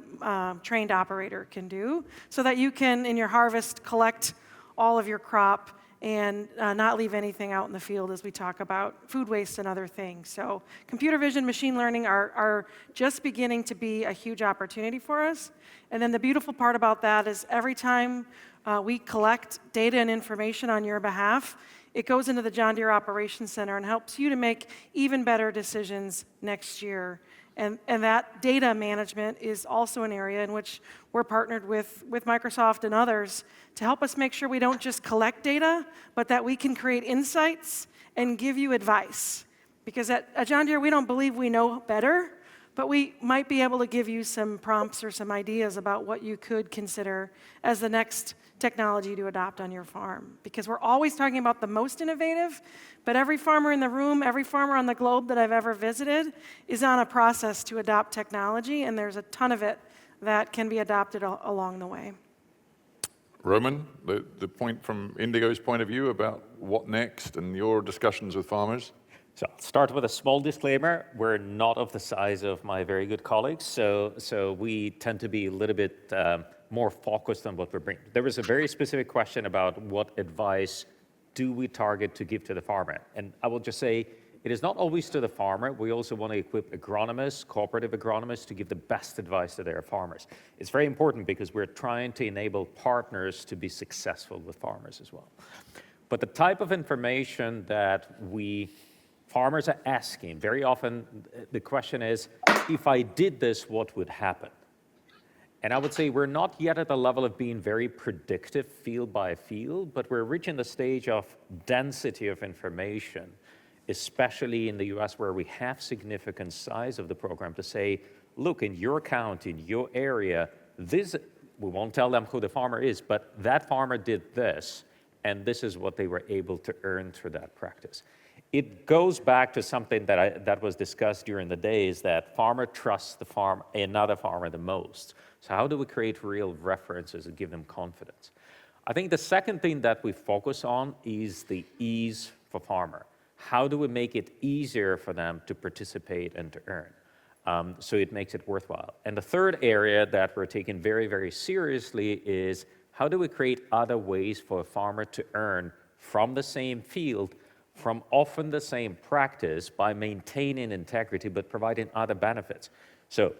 trained operator can do, so that you can, in your harvest, collect all of your crop and not leave anything out in the field as we talk about food waste and other things. So computer vision, machine learning are just beginning to be a huge opportunity for us. And then the beautiful part about that is every time we collect data and information on your behalf, it goes into the John Deere Operations Center and helps you to make even better decisions next year. And that data management is also an area in which we're partnered with Microsoft and others to help us make sure we don't just collect data, but that we can create insights and give you advice. Because at John Deere, we don't believe we know better, but we might be able to give you some prompts or some ideas about what you could consider as the next technology to adopt on your farm. Because we're always talking about the most innovative, but every farmer in the room, every farmer on the globe that I've ever visited is on a process to adopt technology, and there's a ton of it that can be adopted along the way. Roman, the point from Indigo's point of view about what next and your discussions with farmers? So I'll start with a small disclaimer. We're not of the size of my very good colleagues, so we tend to be a little bit more focused on what we're bringing. There was a very specific question about what advice do we target to give to the farmer. And I will just say, it is not always to the farmer. We also want to equip agronomists, cooperative agronomists, to give the best advice to their farmers. It's very important because we're trying to enable partners to be successful with farmers as well. But the type of information that farmers are asking, very often the question is, if I did this, what would happen? And I would say we're not yet at the level of being very predictive field by field, but we're reaching the stage of density of information, especially in the US where we have significant size of the program, to say, look, in your county, in your area, this, we won't tell them who the farmer is, but that farmer did this, and this is what they were able to earn through that practice. It goes back to something that was discussed during the day, is that farmer trusts another farmer the most. So how do we create real references and give them confidence? I think the second thing that we focus on is the ease for farmer. How do we make it easier for them to participate and to earn? So it makes it worthwhile. And the third area that we're taking very, very seriously is how do we create other ways for a farmer to earn from the same field, from often the same practice, by maintaining integrity but providing other benefits. So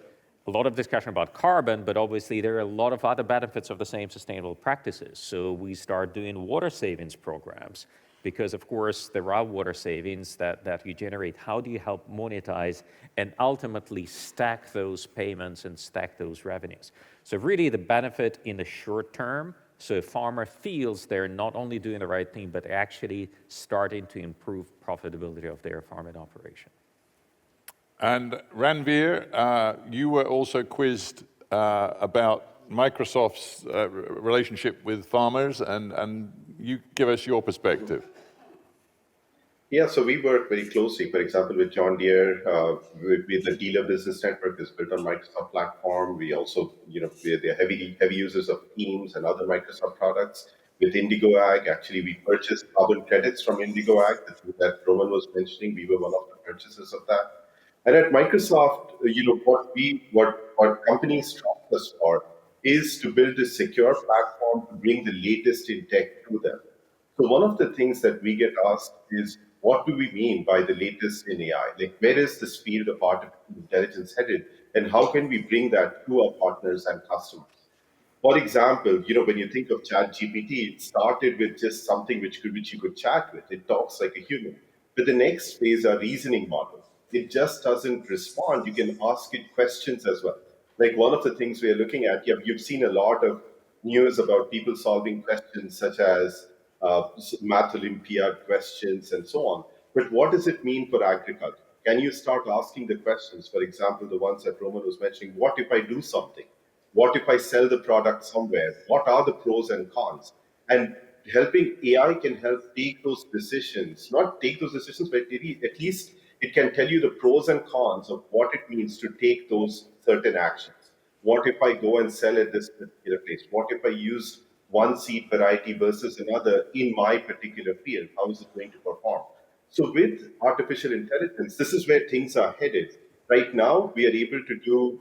a lot of discussion about carbon, but obviously there are a lot of other benefits of the same sustainable practices. So we start doing water savings programs because, of course, there are water savings that you generate. How do you help monetize and ultimately stack those payments and stack those revenues? So really the benefit in the short term, so a farmer feels they're not only doing the right thing, but actually starting to improve profitability of their farming operation. And Ranveer, you were also quizzed about Microsoft's relationship with farmers, and you give us your perspective. Yeah, so we work very closely, for example, with John Deere, with the dealer business network is built on Microsoft platform. We also, they're heavy users of Teams and other Microsoft products. With Indigo Ag, actually, we purchased carbon credits from Indigo Ag that Roman was mentioning. We were one of the purchasers of that. And at Microsoft, what companies trust us for is to build a secure platform to bring the latest in tech to them. So one of the things that we get asked is, what do we mean by the latest in AI? Like, where is this field of artificial intelligence headed? And how can we bring that to our partners and customers? For example, when you think of ChatGPT, it started with just something which you could chat with. It talks like a human. But the next phase are reasoning models. It just doesn't respond. You can ask it questions as well. Like one of the things we are looking at, you've seen a lot of news about people solving questions such as Math Olympiad questions and so on. But what does it mean for agriculture? Can you start asking the questions, for example, the ones that Roman was mentioning, what if I do something? What if I sell the product somewhere? What are the pros and cons? And helping AI can help take those decisions, not take those decisions, but at least it can tell you the pros and cons of what it means to take those certain actions. What if I go and sell at this particular place? What if I use one seed variety versus another in my particular field? How is it going to perform? So with artificial intelligence, this is where things are headed. Right now, we are able to do,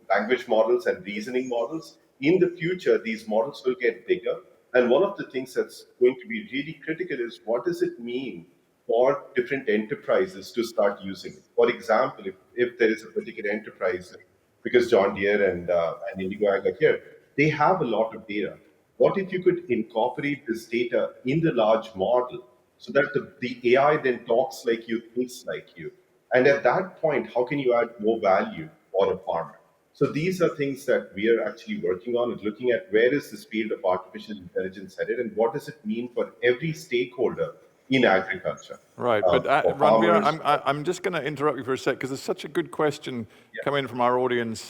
language models and reasoning models. In the future, these models will get bigger. And one of the things that's going to be really critical is, what does it mean for different enterprises to start using it? For example, if there is a particular enterprise, because John Deere and Indigo Ag are here, they have a lot of data. What if you could incorporate this data in the large model so that the AI then talks like you, thinks like you. And at that point, how can you add more value for a farmer? So these are things that we are actually working on, is looking at where is this field of artificial intelligence headed and what does it mean for every stakeholder in agriculture. Right, but for Ranveer, farmers. I'm just going to interrupt you for a sec because there's such a good question coming in from our audience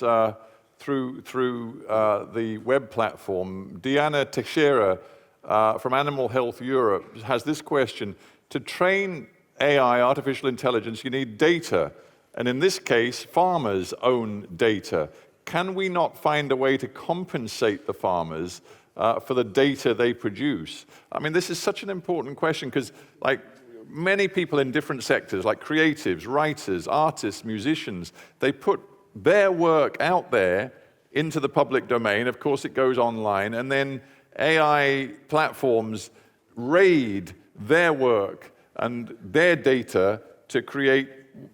through the web platform. Diana Teixeira from Animal Health Europe has this question. To train AI, artificial intelligence, you need data. And in this case, farmers own data. Can we not find a way to compensate the farmers for the data they produce? I mean, this is such an important question because, like, many people in different sectors, like creatives, writers, artists, musicians, they put their work out there into the public domain. Of course, it goes online, and then AI platforms raid their work and their data to create,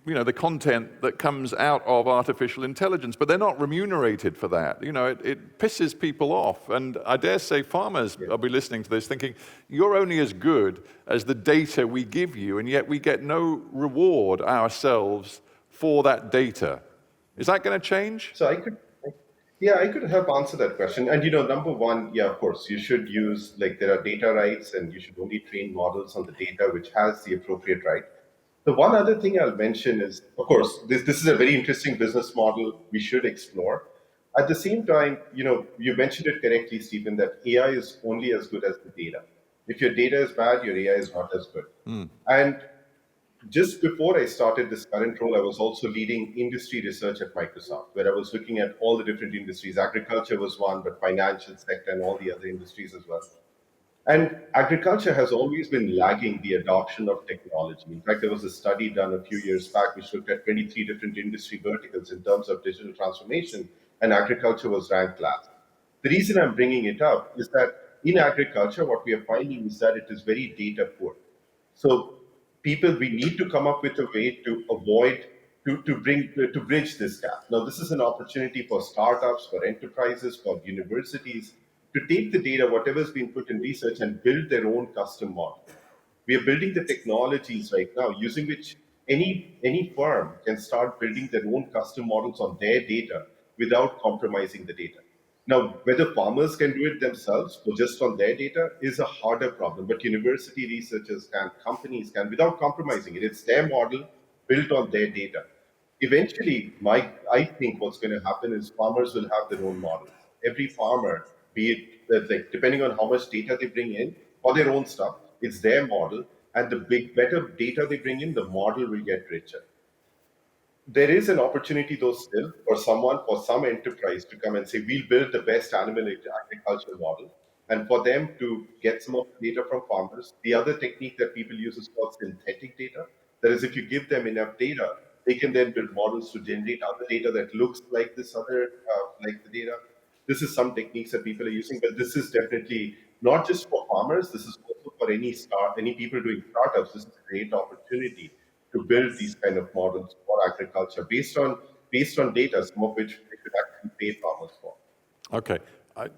you know, the content that comes out of artificial intelligence, but they're not remunerated for that. You know, it pisses people off. And I dare say farmers will be listening to this thinking, you're only as good as the data we give you, and yet we get no reward ourselves for that data. Is that going to change? So I could help answer that question. And, you know, number one, yeah, of course, you should use, like, there are data rights and you should only train models on the data which has the appropriate right. The one other thing I'll mention is, of course, this is a very interesting business model we should explore. At the same time, you know, you mentioned it correctly, Stephen, that AI is only as good as the data. If your data is bad, your AI is not as good. And just before I started this current role, I was also leading industry research at Microsoft, where I was looking at all the different industries. Agriculture was one, but financial sector and all the other industries as well. And agriculture has always been lagging the adoption of technology. In fact, there was a study done a few years back which looked at 23 different industry verticals in terms of digital transformation, and agriculture was ranked last. The reason I'm bringing it up is that in agriculture, what we are finding is that it is very data poor. So we need to come up with a way to avoid, to bridge this gap. Now, this is an opportunity for startups, for enterprises, for universities, to take the data, whatever's been put in research, and build their own custom model. We are building the technologies right now using which any firm can start building their own custom models on their data without compromising the data. Now, whether farmers can do it themselves or just on their data is a harder problem, but university researchers can, companies can, without compromising it. It's their model built on their data. Eventually, I think what's going to happen is farmers will have their own models. Every farmer, be it like, depending on how much data they bring in for their own stuff, it's their model, and the better data they bring in, the model will get richer. There is an opportunity, though, still for some enterprise to come and say, we'll build the best animal agriculture model, and for them to get some of the data from farmers. The other technique that people use is called synthetic data. That is, if you give them enough data, they can then build models to generate other data that looks like this other, like the data. This is some techniques that people are using, but this is definitely not just for farmers. This is also for any people doing startups. This is a great opportunity to build these kind of models for agriculture based on data, some of which they could actually pay farmers for. Okay.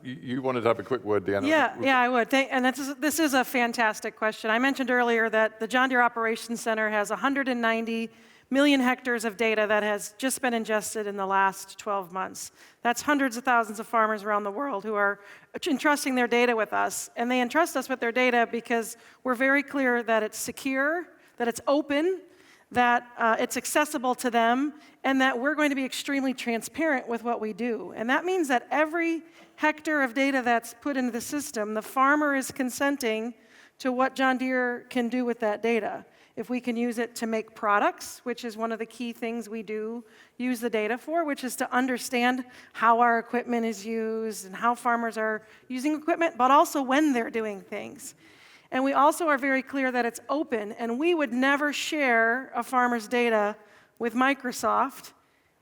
You wanted to have a quick word, Deanna? Yeah, I would. And this is a fantastic question. I mentioned earlier that the John Deere Operations Center has 190 million hectares of data that has just been ingested in the last 12 months. That's hundreds of thousands of farmers around the world who are entrusting their data with us. And they entrust us with their data because we're very clear that it's secure, that it's open, that it's accessible to them, and that we're going to be extremely transparent with what we do. And that means that every hectare of data that's put into the system, the farmer is consenting to what John Deere can do with that data. If we can use it to make products, which is one of the key things we do use the data for, which is to understand how our equipment is used and how farmers are using equipment, but also when they're doing things. And we also are very clear that it's open, and we would never share a farmer's data with Microsoft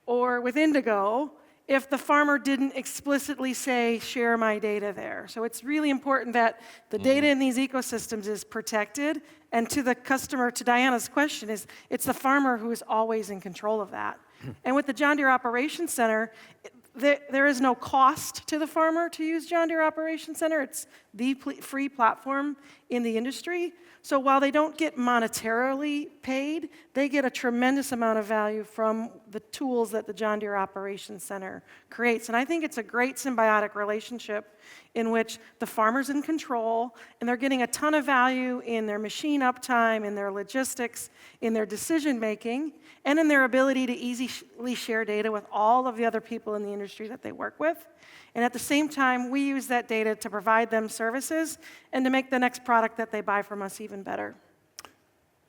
or with Indigo if the farmer didn't explicitly say, share my data there. So it's really important that the data in these ecosystems is protected. And to the customer, to Diana's question, it's the farmer who is always in control of that. And with the John Deere Operations Center, there is no cost to the farmer to use John Deere Operations Center. It's the free platform in the industry. So while they don't get monetarily paid, they get a tremendous amount of value from the tools that the John Deere Operations Center creates. And I think it's a great symbiotic relationship in which the farmer's in control, and they're getting a ton of value in their machine uptime, in their logistics, in their decision making, and in their ability to easily share data with all of the other people in the industry that they work with. And at the same time, we use that data to provide them services and to make the next product that they buy from us even better.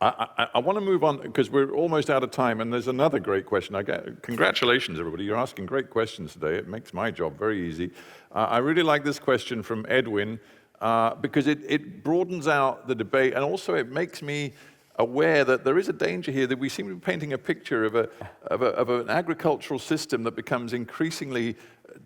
I want to move on because we're almost out of time, and there's another great question. Congratulations, everybody. You're asking great questions today. It makes my job very easy. I really like this question from Edwin because it broadens out the debate, and also it makes me aware that there is a danger here that we seem to be painting a picture of an agricultural system that becomes increasingly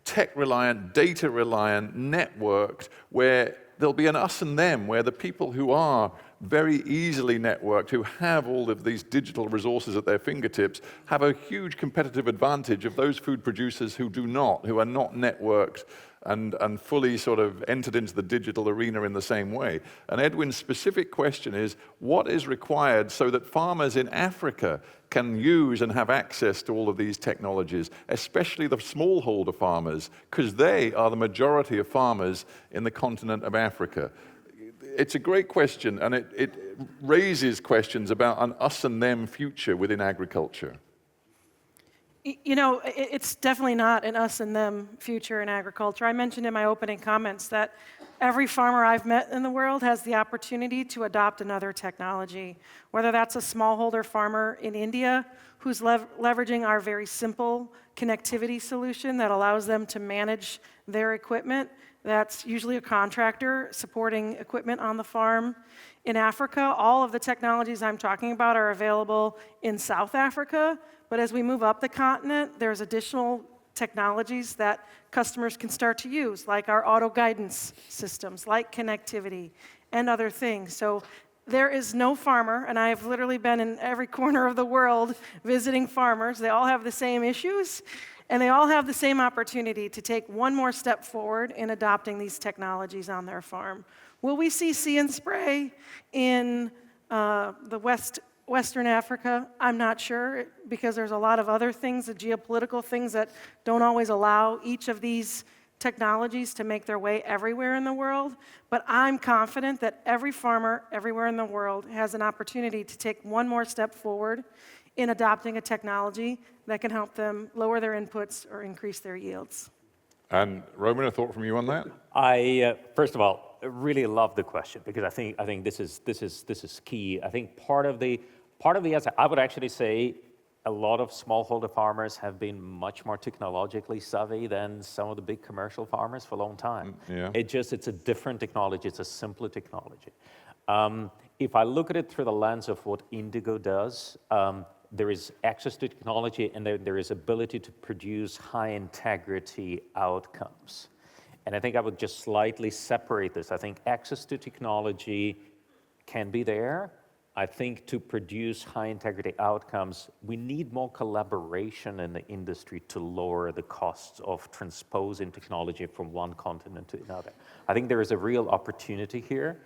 tech-reliant, data-reliant, networked, where there'll be an us and them, where the people who are very easily networked, who have all of these digital resources at their fingertips, have a huge competitive advantage of those food producers who do not, who are not networked and fully sort of entered into the digital arena in the same way. And Edwin's specific question is, what is required so that farmers in Africa can use and have access to all of these technologies, especially the smallholder farmers, because they are the majority of farmers in the continent of Africa? It's a great question, and it raises questions about an us and them future within agriculture. You know, it's definitely not an us and them future in agriculture. I mentioned in my opening comments that every farmer I've met in the world has the opportunity to adopt another technology, whether that's a smallholder farmer in India who's leveraging our very simple connectivity solution that allows them to manage their equipment. That's usually a contractor supporting equipment on the farm. In Africa, all of the technologies I'm talking about are available in South Africa, but as we move up the continent, there's additional technologies that customers can start to use, like our auto guidance systems, like connectivity, and other things. So there is no farmer, and I've literally been in every corner of the world visiting farmers. They all have the same issues, and they all have the same opportunity to take one more step forward in adopting these technologies on their farm. Will we see See and Spray in the Western Africa? I'm not sure, because there's a lot of other things, the geopolitical things that don't always allow each of these technologies to make their way everywhere in the world. But I'm confident that every farmer everywhere in the world has an opportunity to take one more step forward in adopting a technology that can help them lower their inputs or increase their yields. And Roman, a thought from you on that? I first of all really love the question, because I think this is key. I think part of the answer, I would actually say, a lot of smallholder farmers have been much more technologically savvy than some of the big commercial farmers for a long time. Yeah. It's a different technology. It's a simpler technology. If I look at it through the lens of what Indigo does, there is access to technology, and there is ability to produce high integrity outcomes. And I think I would just slightly separate this. I think access to technology can be there. I think to produce high integrity outcomes, we need more collaboration in the industry to lower the costs of transposing technology from one continent to another. I think there is a real opportunity here.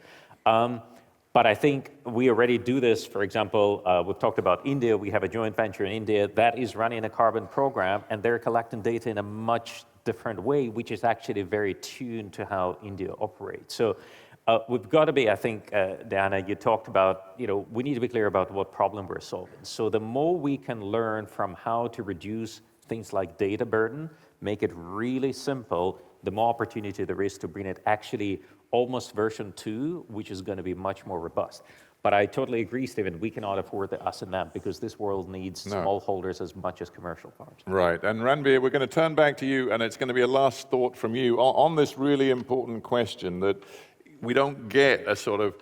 But I think we already do this. For example, we've talked about India. We have a joint venture in India that is running a carbon program, and they're collecting data in a much different way, which is actually very tuned to how India operates. So we've got to be, I think, Diana, you talked about, we need to be clear about what problem we're solving. So the more we can learn from how to reduce things like data burden, make it really simple, the more opportunity there is to bring it actually almost version 2, which is going to be much more robust. But I totally agree, Stephen, we cannot afford the us and them, because this world needs smallholders as much as commercial farms. Right, and Ranveer, we're going to turn back to you, and it's going to be a last thought from you on this really important question that we don't get a sort of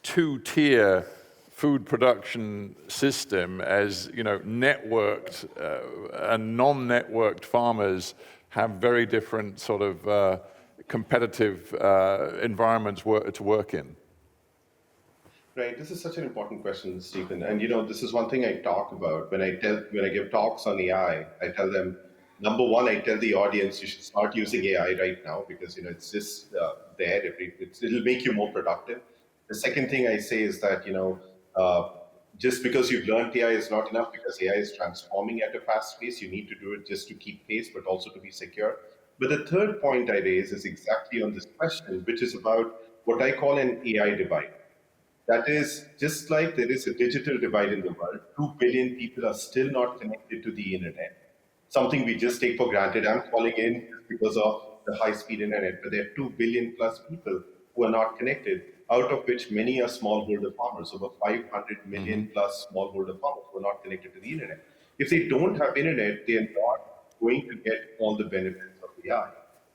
two-tier food production system as, networked and non-networked farmers have very different sort of competitive environments to work in. Right, this is such an important question, Stephen. And this is one thing I talk about when I give talks on AI. I tell them number one, I tell the audience you should start using AI right now because it's just there. It'll make you more productive. The second thing I say is that just because you've learned AI is not enough because AI is transforming at a fast pace. You need to do it just to keep pace, but also to be secure. But the third point I raise is exactly on this question, which is about what I call an AI divide. That is, just like there is a digital divide in the world, 2 billion people are still not connected to the internet. Something we just take for granted. I'm calling in because of the high-speed internet, but there are 2 billion plus people who are not connected, out of which many are smallholder farmers, over 500 million plus smallholder farmers who are not connected to the internet. If they don't have internet, they are not going to get all the benefits of AI.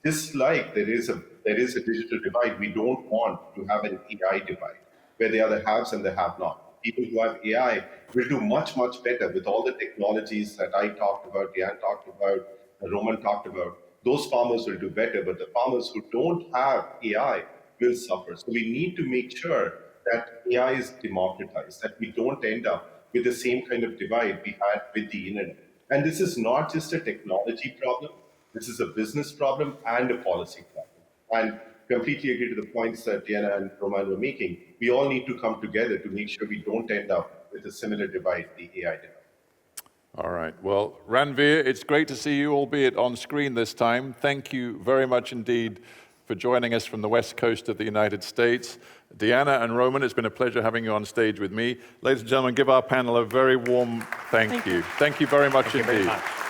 Just like there is a digital divide, we don't want to have an AI divide, where there are the haves and the have-not. People who have AI will do much, much better with all the technologies that I talked about, Diane talked about, Roman talked about. Those farmers will do better, but the farmers who don't have AI will suffer. So we need to make sure that AI is democratized, that we don't end up with the same kind of divide we had with the internet. And this is not just a technology problem. This is a business problem and a policy problem. And completely agree to the points that Diana and Roman were making. We all need to come together to make sure we don't end up with a similar divide, the AI divide. All right. Well, Ranveer, it's great to see you, albeit on screen this time. Thank you very much indeed for joining us from the west coast of the United States. Diana and Roman, it's been a pleasure having you on stage with me. Ladies and gentlemen, give our panel a very warm thank you. Thank you very much indeed. Thank you very much.